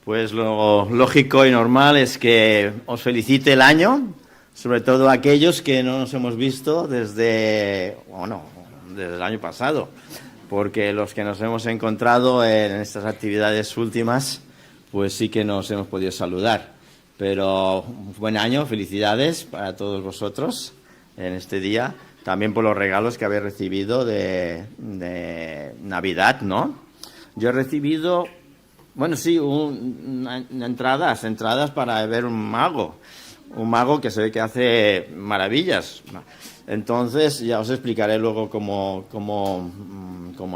Pues lo lógico y normal es que os felicite el año, sobre todo aquellos que no nos hemos visto desde el año pasado, porque los que nos hemos encontrado en estas actividades últimas, pues sí que nos hemos podido saludar. Pero buen año, felicidades para todos vosotros en este día, también por los regalos que habéis recibido de Navidad, ¿no? Yo he recibido, entradas para ver un mago que se ve que hace maravillas. Entonces ya os explicaré luego cómo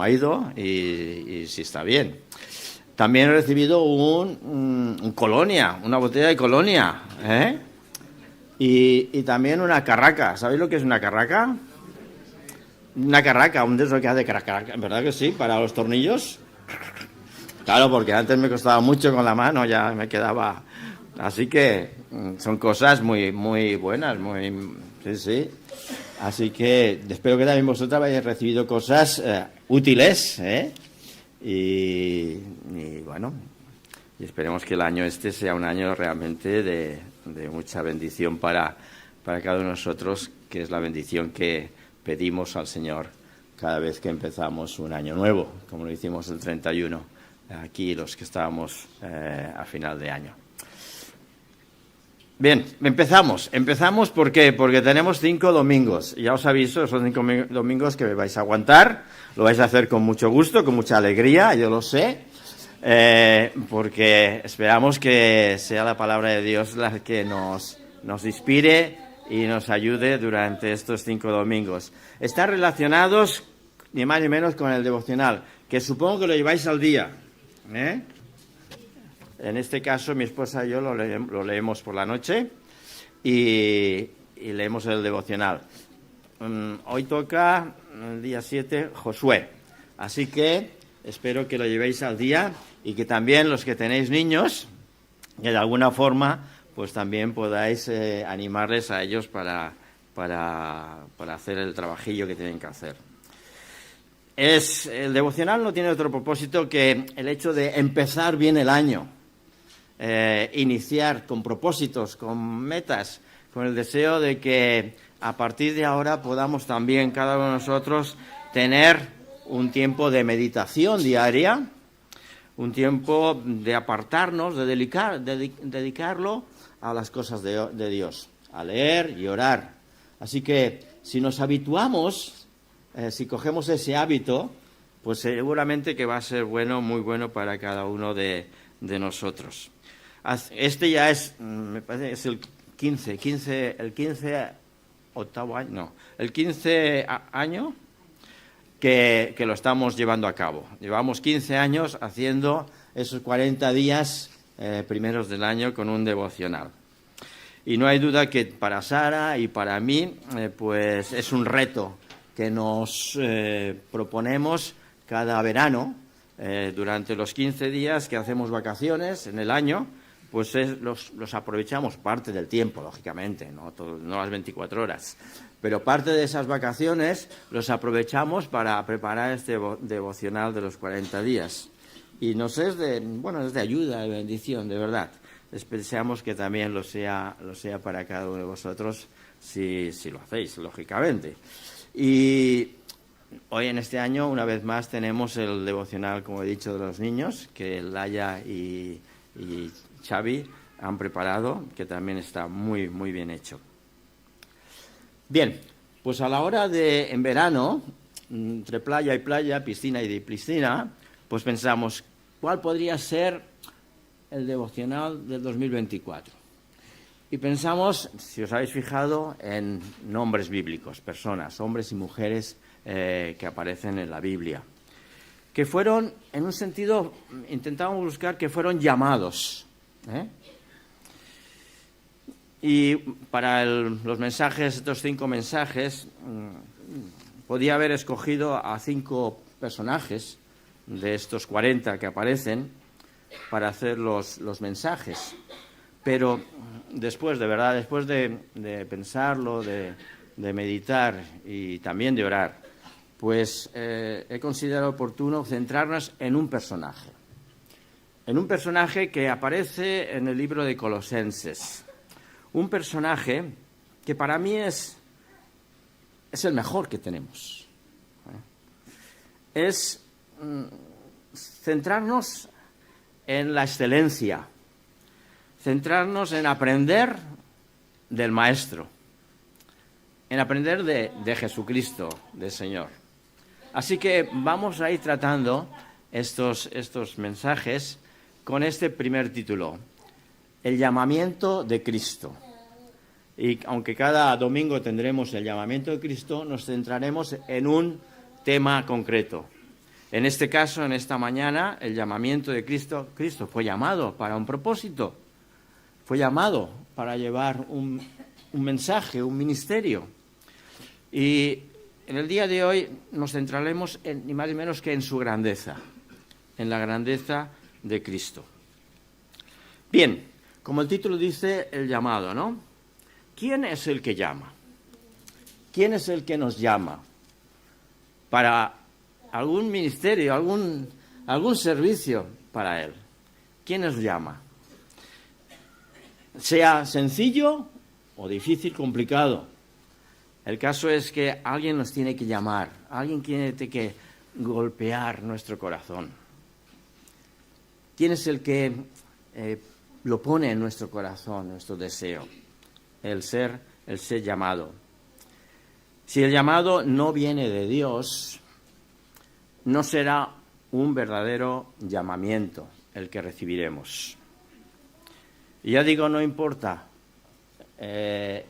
ha ido y si está bien. También he recibido un colonia, una botella de colonia, ¿eh? Y también una carraca. ¿Sabéis lo que es una carraca? Una carraca, un de esos que hace carraca, ¿verdad que sí? Para los tornillos. Claro, porque antes me costaba mucho con la mano, ya me quedaba. Así que son cosas muy, muy buenas, sí. Así que espero que también vosotros hayáis recibido cosas útiles, ¿eh? Y esperemos que el año este sea un año realmente de mucha bendición para cada uno de nosotros, que es la bendición que pedimos al Señor cada vez que empezamos un año nuevo, como lo hicimos el 31, aquí los que estábamos a final de año. Bien, empezamos. ¿Por qué? Porque tenemos 5 domingos. Ya os aviso, son 5 domingos que me vais a aguantar. Lo vais a hacer con mucho gusto, con mucha alegría, yo lo sé. Porque esperamos que sea la palabra de Dios la que nos inspire y nos ayude durante estos 5 domingos. Están relacionados, ni más ni menos, con el devocional, que supongo que lo lleváis al día, ¿eh? En este caso, mi esposa y yo lo leemos por la noche y leemos el devocional. Hoy toca, el día 7, Josué. Así que espero que lo llevéis al día y que también los que tenéis niños, que de alguna forma, pues también podáis animarles a ellos para hacer el trabajillo que tienen que hacer. El devocional no tiene otro propósito que el hecho de empezar bien el año. Iniciar con propósitos, con metas, con el deseo de que a partir de ahora podamos también cada uno de nosotros tener un tiempo de meditación diaria, un tiempo de apartarnos, de dedicarlo a las cosas de Dios, a leer y orar. Así que si nos habituamos, si cogemos ese hábito, pues seguramente que va a ser muy bueno para cada uno de nosotros. Este ya es, me parece, es el 15 año que lo estamos llevando a cabo. Llevamos 15 años haciendo esos 40 días primeros del año con un devocional. Y no hay duda que para Sara y para mí, pues es un reto que nos proponemos cada verano, durante los 15 días que hacemos vacaciones en el año. Pues los aprovechamos parte del tiempo, lógicamente, no las 24 horas. Pero parte de esas vacaciones los aprovechamos para preparar este devocional de los 40 días. Y nos es de ayuda, de bendición, de verdad. Deseamos que también lo sea para cada uno de vosotros, si lo hacéis, lógicamente. Y hoy en este año, una vez más, tenemos el devocional, como he dicho, de los niños, que Laia y Xavi han preparado, que también está muy, muy bien hecho. Bien, pues a la hora en verano, entre playa y playa, piscina y piscina, pues pensamos, ¿cuál podría ser el devocional del 2024? Y pensamos, si os habéis fijado, en nombres bíblicos, personas, hombres y mujeres que aparecen en la Biblia, que fueron, en un sentido, intentábamos buscar que fueron llamados, Y para los mensajes, estos 5 mensajes, podía haber escogido a 5 personajes de estos 40 que aparecen para hacer los mensajes. Pero después de pensarlo, de meditar y también de orar, pues he considerado oportuno centrarnos en un personaje. en un personaje que aparece en el libro de Colosenses. Un personaje que para mí es el mejor que tenemos. Es centrarnos en la excelencia, centrarnos en aprender del Maestro, en aprender de Jesucristo, del Señor. Así que vamos a ir tratando estos mensajes con este primer título, el llamamiento de Cristo. Y aunque cada domingo tendremos el llamamiento de Cristo, nos centraremos en un tema concreto. En este caso, en esta mañana, el llamamiento de Cristo. Cristo fue llamado para un propósito, fue llamado para llevar un mensaje, un ministerio. Y en el día de hoy nos centraremos ni más ni menos que en su grandeza, en la grandeza de Cristo. Bien, como el título dice, el llamado, ¿no? ¿Quién es el que llama? ¿Quién es el que nos llama para algún ministerio, algún servicio para Él? ¿Quién nos llama? Sea sencillo o difícil, complicado. El caso es que alguien nos tiene que llamar, alguien tiene que golpear nuestro corazón. ¿Quién es el que lo pone en nuestro corazón, nuestro deseo? El ser llamado. Si el llamado no viene de Dios, no será un verdadero llamamiento el que recibiremos. Y ya digo, no importa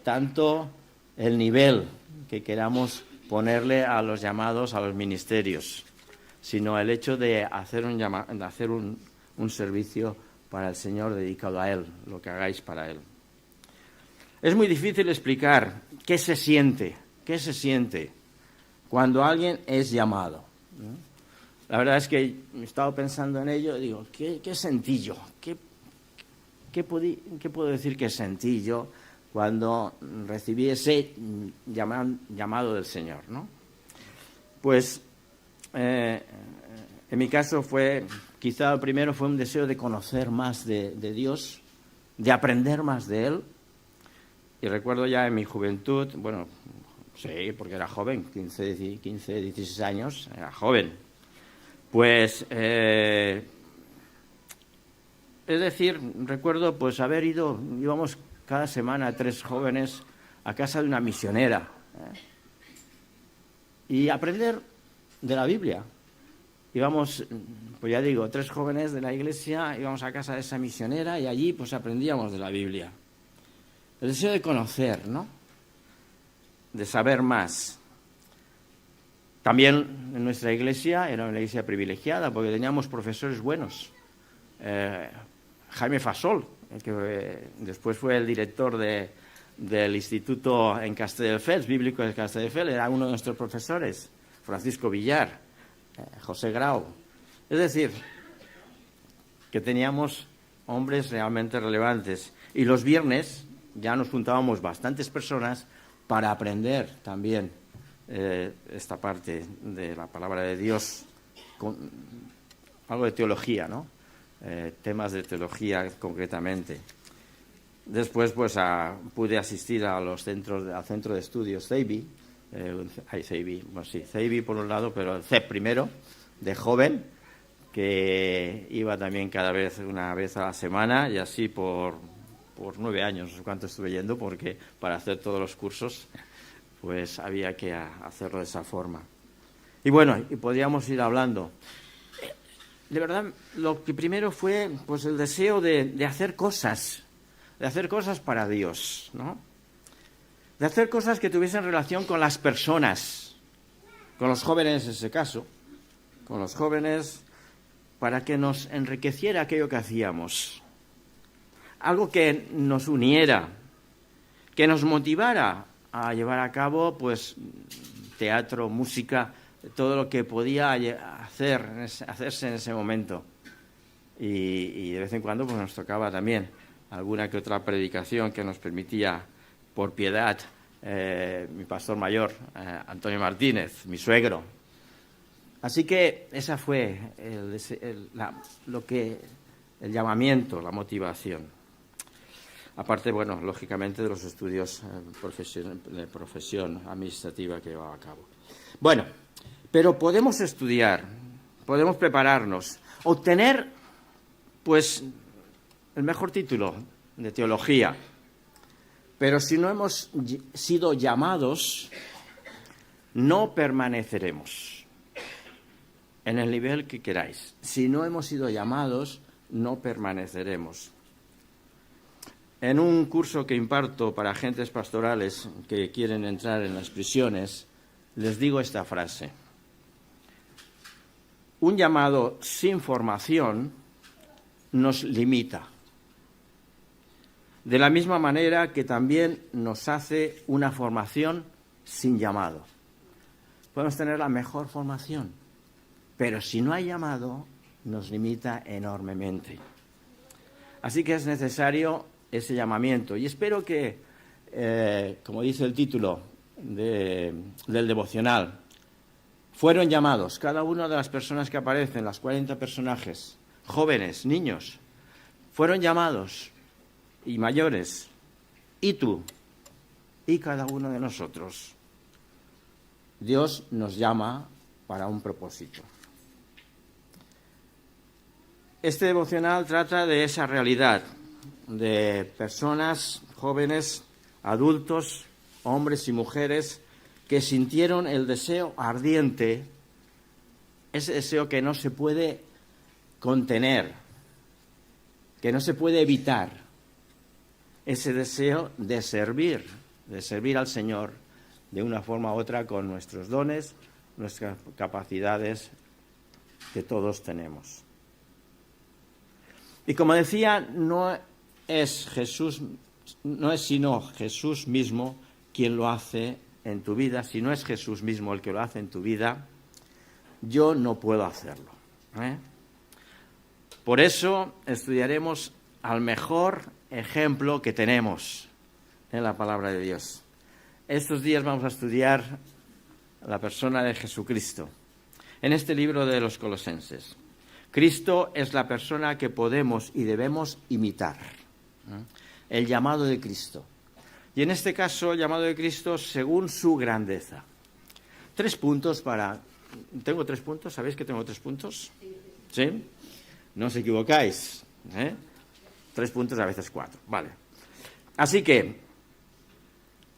tanto el nivel que queramos ponerle a los llamados, a los ministerios, sino el hecho de hacer un servicio para el Señor dedicado a Él, lo que hagáis para Él. Es muy difícil explicar qué se siente cuando alguien es llamado, ¿no? La verdad es que he estado pensando en ello y digo, ¿qué sentí yo? ¿Qué puedo decir que sentí yo cuando recibí ese llamado del Señor, ¿no? Pues en mi caso quizá primero fue un deseo de conocer más de Dios, de aprender más de Él. Y recuerdo ya en mi juventud, bueno, sí, porque era joven, 15, 16 años, era joven. Pues, es decir, recuerdo pues íbamos cada semana 3 jóvenes a casa de una misionera, y aprender de la Biblia. Íbamos, pues ya digo, 3 jóvenes de la iglesia, íbamos a casa de esa misionera y allí pues aprendíamos de la Biblia. El deseo de conocer, ¿no? De saber más. También en nuestra iglesia era una iglesia privilegiada porque teníamos profesores buenos. Jaime Fasol, el que después fue el director del instituto en Castelldefels, bíblico de Castelldefels, era uno de nuestros profesores. Francisco Villar, José Grau. Es decir, que teníamos hombres realmente relevantes. Y los viernes ya nos juntábamos bastantes personas para aprender también esta parte de la palabra de Dios, con algo de teología, ¿no? Temas de teología concretamente. Después pues pude asistir al centro de estudios CEIBI, CEIBI por un lado, pero el CEP primero, de joven, que iba también una vez a la semana, y así por 9 años, no sé cuánto estuve yendo, porque para hacer todos los cursos pues había que hacerlo de esa forma. Y bueno, y podríamos ir hablando. De verdad, lo que primero fue pues el deseo de hacer cosas para Dios, ¿no? De hacer cosas que tuviesen relación con las personas, con los jóvenes en ese caso, con los jóvenes, para que nos enriqueciera aquello que hacíamos. Algo que nos uniera, que nos motivara a llevar a cabo pues teatro, música, todo lo que podía hacerse en ese momento. Y de vez en cuando pues nos tocaba también alguna que otra predicación que nos permitía, por piedad, mi pastor mayor, Antonio Martínez, mi suegro. Así que esa fue lo que el llamamiento, la motivación. Aparte, bueno, lógicamente de los estudios de profesión administrativa que llevaba a cabo. Bueno, pero podemos estudiar, podemos prepararnos, obtener, pues, el mejor título de teología, pero si no hemos sido llamados, no permaneceremos en el nivel que queráis. Si no hemos sido llamados, no permaneceremos. En un curso que imparto para agentes pastorales que quieren entrar en las prisiones, les digo esta frase. Un llamado sin formación nos limita. De la misma manera que también nos hace una formación sin llamado. Podemos tener la mejor formación, pero si no hay llamado, nos limita enormemente. Así que es necesario ese llamamiento. Y espero que, como dice el título del devocional, fueron llamados, cada una de las personas que aparecen, las 40 personajes, jóvenes, niños, fueron llamados, y mayores, y tú, y cada uno de nosotros. Dios nos llama para un propósito. Este devocional trata de esa realidad, de personas, jóvenes, adultos, hombres y mujeres, que sintieron el deseo ardiente, ese deseo que no se puede contener, que no se puede evitar, ese deseo de servir al Señor de una forma u otra con nuestros dones, nuestras capacidades que todos tenemos. Y como decía, no es sino Jesús mismo quien lo hace en tu vida. Si no es Jesús mismo el que lo hace en tu vida, yo no puedo hacerlo. Por eso estudiaremos al mejor ejemplo que tenemos en la palabra de Dios. Estos días vamos a estudiar la persona de Jesucristo en este libro de los Colosenses. Cristo es la persona que podemos y debemos imitar. El llamado de Cristo. Y en este caso, el llamado de Cristo según su grandeza. 3 puntos para... ¿Tengo 3 puntos? ¿Sabéis que tengo 3 puntos? ¿Sí? No os equivocáis. 3 puntos, a veces 4. Vale. Así que,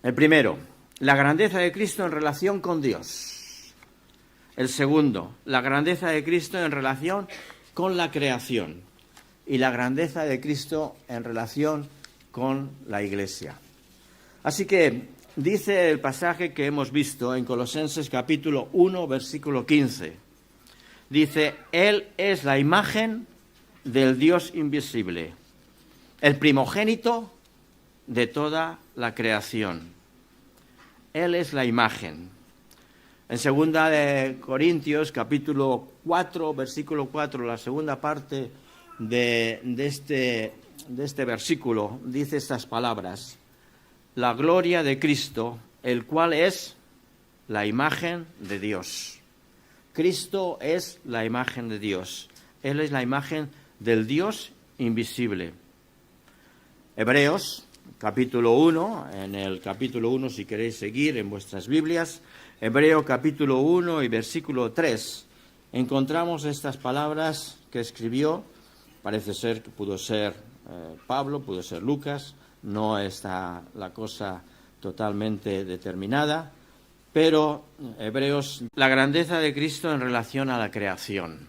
el primero, la grandeza de Cristo en relación con Dios. El segundo, la grandeza de Cristo en relación con la creación. Y la grandeza de Cristo en relación con la Iglesia. Así que dice el pasaje que hemos visto en Colosenses capítulo 1, versículo 15. Dice, Él es la imagen del Dios invisible, el primogénito de toda la creación. Él es la imagen. En 2 de Corintios, capítulo 4, versículo 4, la segunda parte de este versículo, dice estas palabras. La gloria de Cristo, el cual es la imagen de Dios. Cristo es la imagen de Dios. Él es la imagen del Dios invisible. Hebreos, capítulo 1, en el capítulo 1, si queréis seguir en vuestras Biblias, Hebreo capítulo 1 y versículo 3, encontramos estas palabras que escribió, parece ser que pudo ser Pablo, pudo ser Lucas, no está la cosa totalmente determinada, pero Hebreos, la grandeza de Cristo en relación a la creación,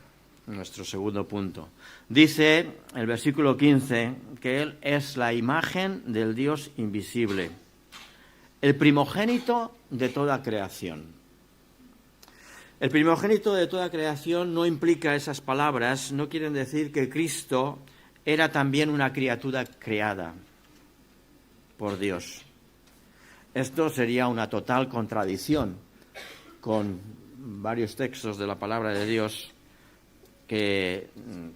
nuestro segundo punto. Dice el versículo 15 que Él es la imagen del Dios invisible, el primogénito de toda creación. El primogénito de toda creación no implica esas palabras, no quieren decir que Cristo era también una criatura creada por Dios. Esto sería una total contradicción con varios textos de la palabra de Dios que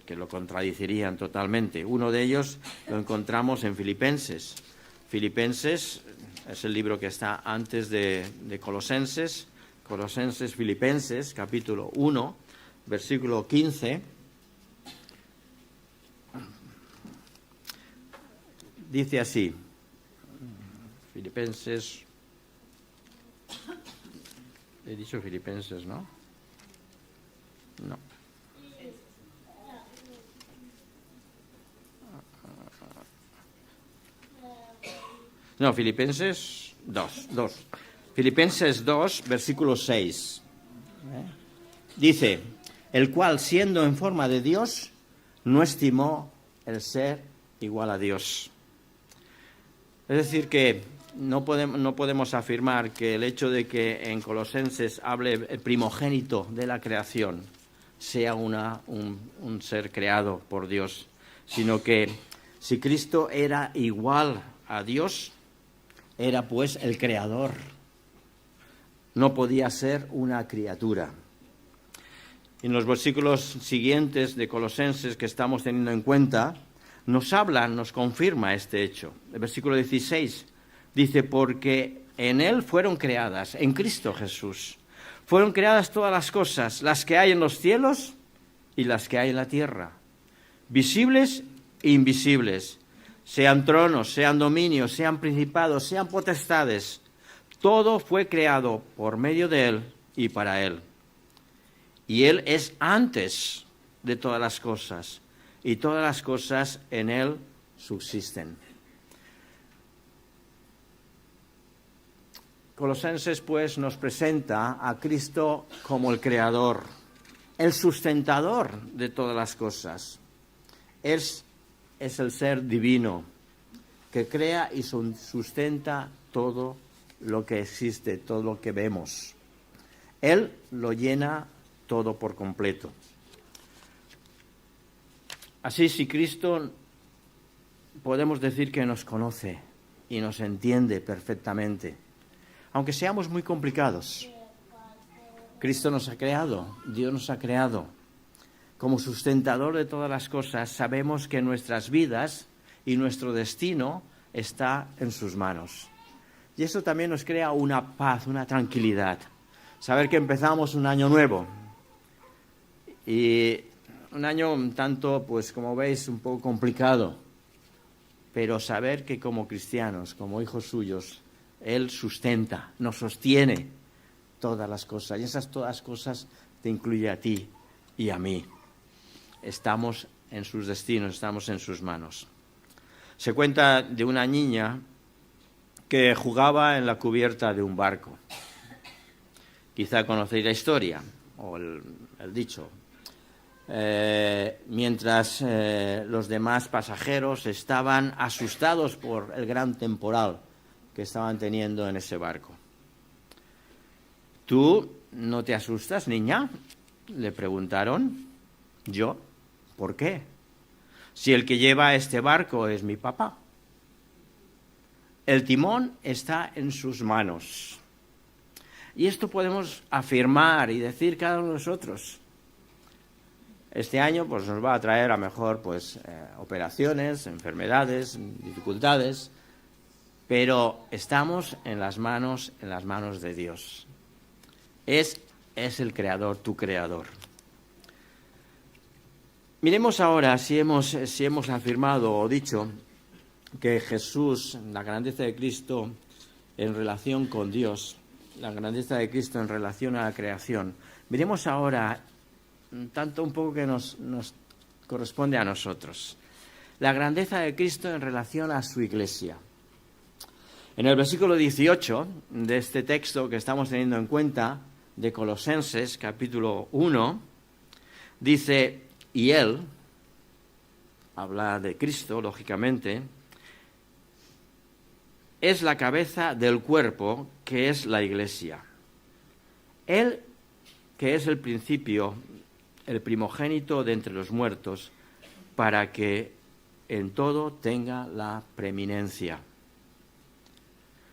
lo contradecirían totalmente. Uno de ellos lo encontramos en Filipenses. Filipenses es el libro que está antes de Colosenses. Colosenses, Filipenses, capítulo 1, versículo 15. dice así, Filipenses, he dicho Filipenses, ¿no? No. No, Filipenses 2. Filipenses 2, versículo 6. Dice, el cual siendo en forma de Dios, no estimó el ser igual a Dios. Es decir, que no podemos afirmar que el hecho de que en Colosenses hable el primogénito de la creación sea un ser creado por Dios, sino que si Cristo era igual a Dios, era pues el creador. No podía ser una criatura. En los versículos siguientes de Colosenses que estamos teniendo en cuenta, nos confirma este hecho. El versículo 16 dice, porque en Él fueron creadas, en Cristo Jesús, fueron creadas todas las cosas, las que hay en los cielos y las que hay en la tierra, visibles e invisibles, sean tronos, sean dominios, sean principados, sean potestades. Todo fue creado por medio de Él y para Él. Y Él es antes de todas las cosas, y todas las cosas en Él subsisten. Colosenses, pues, nos presenta a Cristo como el creador, el sustentador de todas las cosas. Es el ser divino que crea y sustenta todo lo que existe, todo lo que vemos. Él lo llena todo por completo. Así, si Cristo podemos decir que nos conoce y nos entiende perfectamente, aunque seamos muy complicados. Cristo nos ha creado, Dios nos ha creado. Como sustentador de todas las cosas, sabemos que nuestras vidas y nuestro destino está en sus manos. Y eso también nos crea una paz, una tranquilidad. Saber que empezamos un año nuevo. Y un año un tanto, pues como veis, un poco complicado. Pero saber que como cristianos, como hijos suyos, Él sustenta, nos sostiene todas las cosas. Y esas todas las cosas te incluye a ti y a mí. Estamos en sus destinos, estamos en sus manos. Se cuenta de una niña que jugaba en la cubierta de un barco. Quizá conocéis la historia o el dicho. Mientras los demás pasajeros estaban asustados por el gran temporal que estaban teniendo en ese barco. ¿Tú no te asustas, niña?, le preguntaron. ¿Yo? ¿Por qué? Si el que lleva este barco es mi papá. El timón está en sus manos. Y esto podemos afirmar y decir cada uno de nosotros. Este año pues, nos va a traer a mejor operaciones, enfermedades, dificultades, pero estamos en las manos de Dios. Es el creador, tu creador. Miremos ahora si hemos afirmado o dicho que Jesús, la grandeza de Cristo en relación con Dios, la grandeza de Cristo en relación a la creación. Miremos ahora tanto un poco que nos corresponde a nosotros. La grandeza de Cristo en relación a su Iglesia. En el versículo 18 de este texto que estamos teniendo en cuenta, de Colosenses, capítulo 1, dice, y Él, habla de Cristo, lógicamente, es la cabeza del cuerpo, que es la Iglesia. Él, que es el principio, el primogénito de entre los muertos, para que en todo tenga la preeminencia.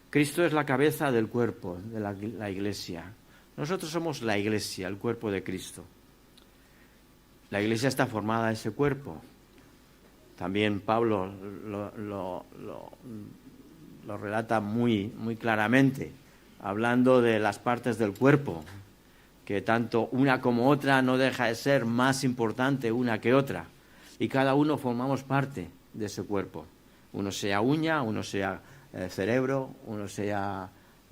Cristo es la cabeza del cuerpo, de la Iglesia. Nosotros somos la Iglesia, el cuerpo de Cristo. La Iglesia está formada de ese cuerpo. También Pablo lo relata muy, muy claramente, hablando de las partes del cuerpo, que tanto una como otra no deja de ser más importante una que otra, y cada uno formamos parte de ese cuerpo. Uno sea uña, uno sea cerebro, uno sea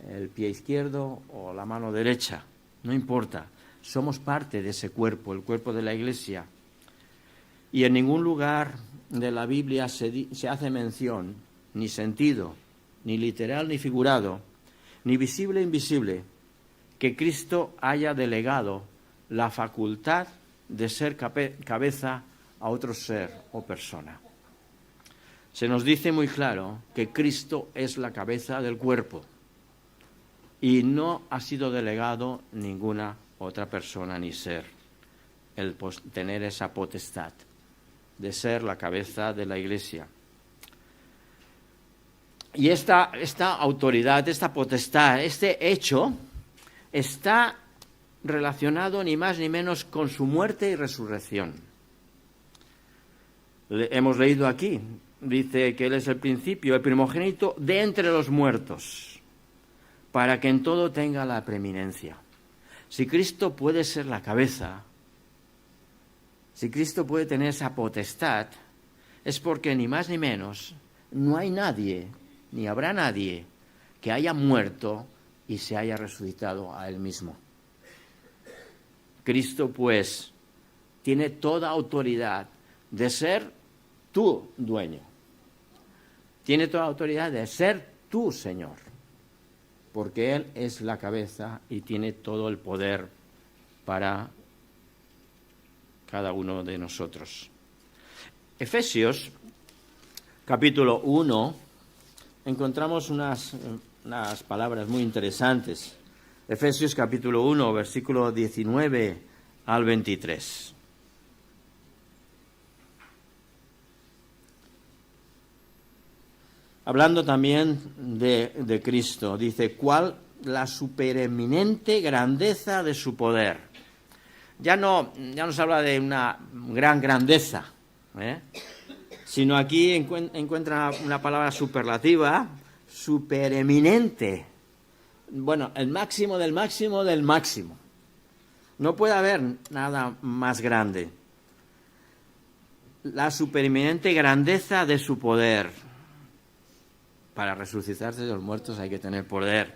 el pie izquierdo o la mano derecha. No importa. Somos parte de ese cuerpo, el cuerpo de la Iglesia. Y en ningún lugar de la Biblia se hace mención, ni sentido, ni literal ni figurado, ni visible e invisible, que Cristo haya delegado la facultad de ser cabeza a otro ser o persona. Se nos dice muy claro que Cristo es la cabeza del cuerpo y no ha sido delegado ninguna otra persona ni ser el tener esa potestad de ser la cabeza de la Iglesia. Y esta autoridad, esta potestad, este hecho está relacionado ni más ni menos con su muerte y resurrección. Hemos leído aquí, dice que Él es el principio, el primogénito de entre los muertos, para que en todo tenga la preeminencia. Si Cristo puede ser la cabeza, si Cristo puede tener esa potestad, es porque ni más ni menos no hay nadie, ni habrá nadie que haya muerto y se haya resucitado a Él mismo. Cristo, pues, tiene toda autoridad de ser tu dueño. Tiene toda autoridad de ser tu Señor, porque Él es la cabeza y tiene todo el poder para cada uno de nosotros. Efesios, capítulo 1, encontramos unas palabras muy interesantes. Efesios, capítulo 1, versículo 19 al 23. Hablando también de Cristo, dice, ¿cuál la supereminente grandeza de su poder? Ya no se habla de una gran grandeza, sino aquí encuentra una palabra superlativa, supereminente. Bueno, el máximo del máximo del máximo. No puede haber nada más grande. La supereminente grandeza de su poder. Para resucitarse de los muertos hay que tener poder.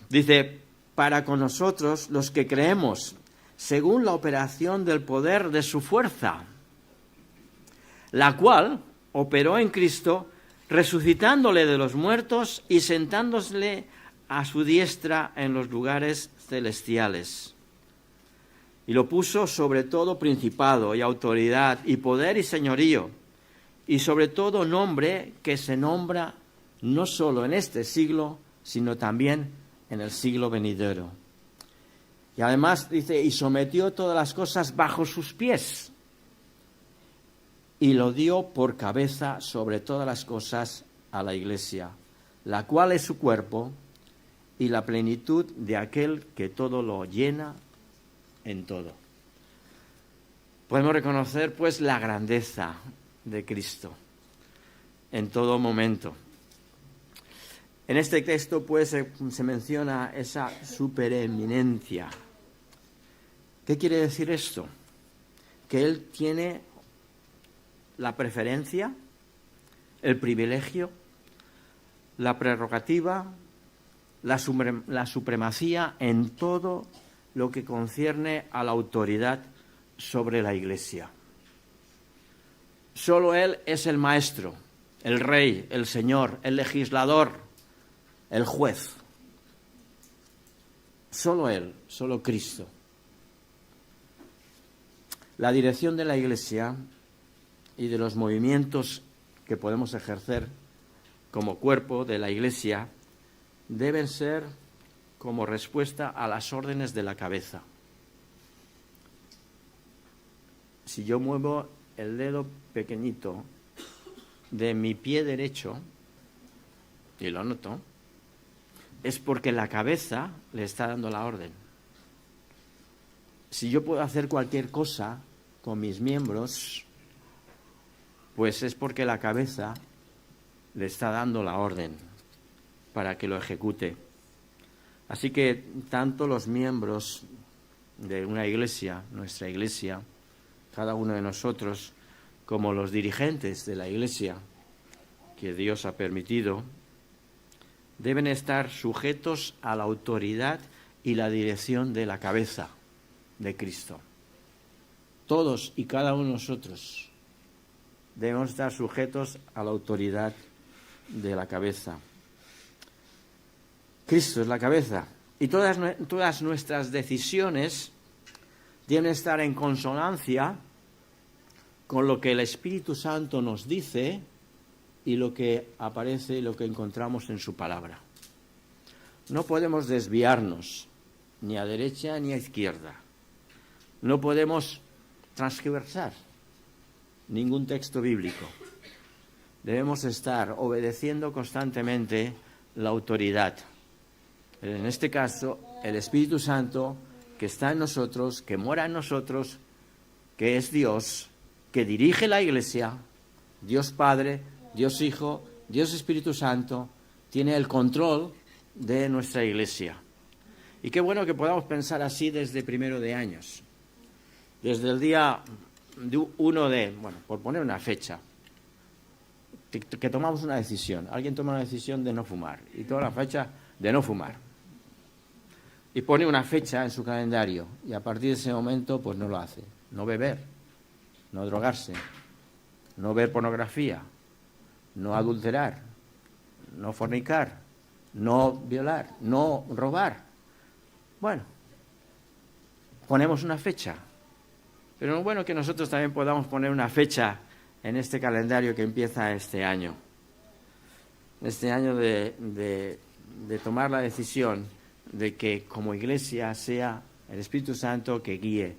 Dice, para con nosotros los que creemos, según la operación del poder de su fuerza, la cual operó en Cristo, resucitándole de los muertos y sentándole a su diestra en los lugares celestiales. Y lo puso sobre todo principado y autoridad y poder y señorío, y sobre todo nombre que se nombra no solo en este siglo, sino también en el siglo venidero. Y además dice, y sometió todas las cosas bajo sus pies, y lo dio por cabeza sobre todas las cosas a la Iglesia, la cual es su cuerpo, y la plenitud de aquel que todo lo llena en todo. Podemos reconocer, pues, la grandeza de Cristo en todo momento. En este texto, pues, se menciona esa supereminencia. ¿Qué quiere decir esto? Que Él tiene la preferencia, el privilegio, la prerrogativa, la supremacía en todo lo que concierne a la autoridad sobre la Iglesia. Solo Él es el maestro, el rey, el señor, el legislador, el juez. Solo Él, solo Cristo. La dirección de la Iglesia y de los movimientos que podemos ejercer como cuerpo de la Iglesia deben ser como respuesta a las órdenes de la cabeza. Si yo muevo el dedo pequeñito de mi pie derecho, y lo noto, es porque la cabeza le está dando la orden. Si yo puedo hacer cualquier cosa con mis miembros, pues es porque la cabeza le está dando la orden para que lo ejecute. Así que tanto los miembros de una iglesia, nuestra iglesia, cada uno de nosotros, como los dirigentes de la iglesia, que Dios ha permitido, deben estar sujetos a la autoridad y la dirección de la cabeza de Cristo. Todos y cada uno de nosotros debemos estar sujetos a la autoridad de la cabeza. Cristo es la cabeza y todas nuestras decisiones deben estar en consonancia con lo que el Espíritu Santo nos dice y lo que aparece y lo que encontramos en su palabra. No podemos desviarnos ni a derecha ni a izquierda. No podemos transgiversar ningún texto bíblico. Debemos estar obedeciendo constantemente la autoridad. En este caso, el Espíritu Santo que está en nosotros, que mora en nosotros, que es Dios, que dirige la Iglesia, Dios Padre, Dios Hijo, Dios Espíritu Santo, tiene el control de nuestra Iglesia. Y qué bueno que podamos pensar así desde primero de años. Desde el día 1 por poner una fecha, que tomamos una decisión. Alguien toma una decisión de no fumar y toma la fecha de no fumar. Y pone una fecha en su calendario y a partir de ese momento pues no lo hace. No beber, no drogarse, no ver pornografía, no adulterar, no fornicar, no violar, no robar. Bueno, ponemos una fecha. Pero es bueno que nosotros también podamos poner una fecha en este calendario que empieza este año. Este año de tomar la decisión de que como Iglesia sea el Espíritu Santo que guíe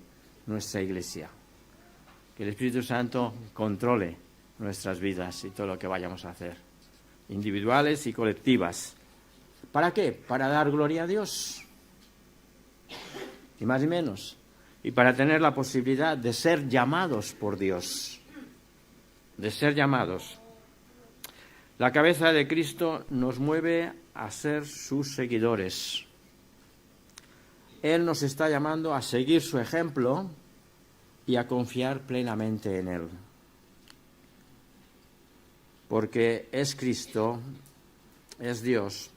nuestra Iglesia. Que el Espíritu Santo controle nuestras vidas y todo lo que vayamos a hacer, individuales y colectivas. ¿Para qué? Para dar gloria a Dios, y más y menos, y para tener la posibilidad de ser llamados por Dios, de ser llamados. La cabeza de Cristo nos mueve a ser sus seguidores. Él nos está llamando a seguir su ejemplo y a confiar plenamente en Él. Porque es Cristo, es Dios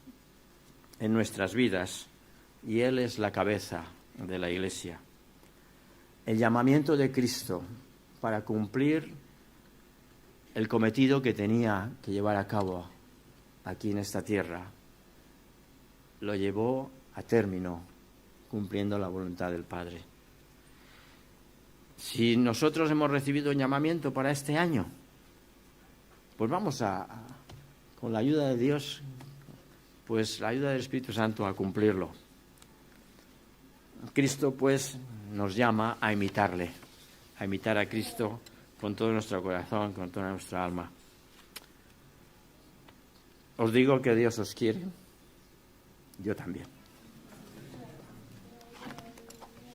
en nuestras vidas y Él es la cabeza de la Iglesia. El llamamiento de Cristo para cumplir el cometido que tenía que llevar a cabo aquí en esta tierra, lo llevó a término cumpliendo la voluntad del Padre. Si nosotros hemos recibido un llamamiento para este año, pues vamos con la ayuda de Dios, pues la ayuda del Espíritu Santo a cumplirlo. Cristo pues nos llama a imitarle, a imitar a Cristo con todo nuestro corazón, con toda nuestra alma. Os digo que Dios os quiere, yo también.